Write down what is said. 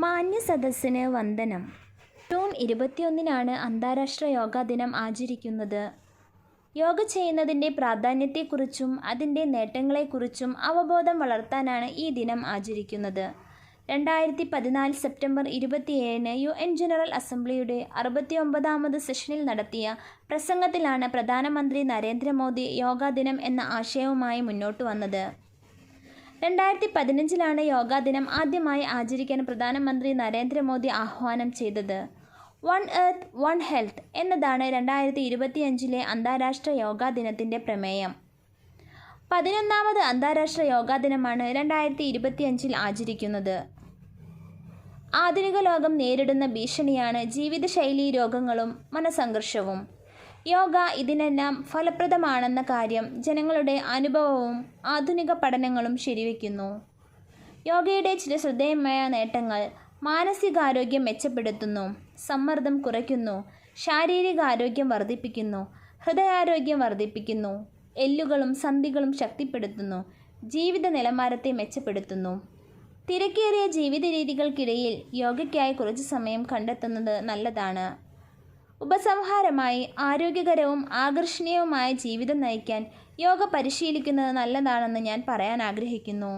മാന്യ സദസ്സിന് വന്ദനം. ജൂൺ 21 അന്താരാഷ്ട്ര യോഗാ ദിനം ആചരിക്കുന്നത്. യോഗ ചെയ്യുന്നതിൻ്റെ പ്രാധാന്യത്തെക്കുറിച്ചും അതിൻ്റെ നേട്ടങ്ങളെക്കുറിച്ചും അവബോധം വളർത്താനാണ് ഈ ദിനം ആചരിക്കുന്നത്. 2014 സെപ്റ്റംബർ 27 UN ജനറൽ അസംബ്ലിയുടെ 69ാമത് സെഷനിൽ നടത്തിയ പ്രസംഗത്തിലാണ് പ്രധാനമന്ത്രി നരേന്ദ്രമോദി യോഗാ ദിനം എന്ന ആശയവുമായി മുന്നോട്ട് വന്നത്. 2015 യോഗാ ദിനം ആദ്യമായി ആചരിക്കാൻ പ്രധാനമന്ത്രി നരേന്ദ്രമോദി ആഹ്വാനം ചെയ്തത്. വൺ എർത്ത് വൺ ഹെൽത്ത് എന്നതാണ് 2025 അന്താരാഷ്ട്ര യോഗാ ദിനത്തിൻ്റെ പ്രമേയം. 11ാമത് അന്താരാഷ്ട്ര യോഗാ ദിനമാണ് 2025 ആചരിക്കുന്നത്. ആധുനിക ലോകം നേരിടുന്ന ഭീഷണിയാണ് ജീവിതശൈലീ രോഗങ്ങളും മനസംഘർഷവും. യോഗ ഇതിനെല്ലാം ഫലപ്രദമാണെന്ന കാര്യം ജനങ്ങളുടെ അനുഭവവും ആധുനിക പഠനങ്ങളും ശരിവയ്ക്കുന്നു. യോഗയുടെ ചില ശ്രദ്ധേയമായ നേട്ടങ്ങൾ: മാനസികാരോഗ്യം മെച്ചപ്പെടുത്തുന്നു, സമ്മർദ്ദം കുറയ്ക്കുന്നു, ശാരീരികാരോഗ്യം വർദ്ധിപ്പിക്കുന്നു, ഹൃദയാരോഗ്യം വർദ്ധിപ്പിക്കുന്നു, എല്ലുകളും സന്ധികളും ശക്തിപ്പെടുത്തുന്നു, ജീവിത നിലവാരത്തെ മെച്ചപ്പെടുത്തുന്നു. തിരക്കേറിയ ജീവിത രീതികൾക്കിടയിൽ യോഗയ്ക്കായി കുറച്ച് സമയം കണ്ടെത്തുന്നത് നല്ലതാണ്. ഉപസംഹാരമായി, ആരോഗ്യകരവും ആകർഷണീയവുമായ ജീവിതം നയിക്കാൻ യോഗ പരിശീലിക്കുന്നത് നല്ലതാണെന്ന് ഞാൻ പറയാൻ ആഗ്രഹിക്കുന്നു.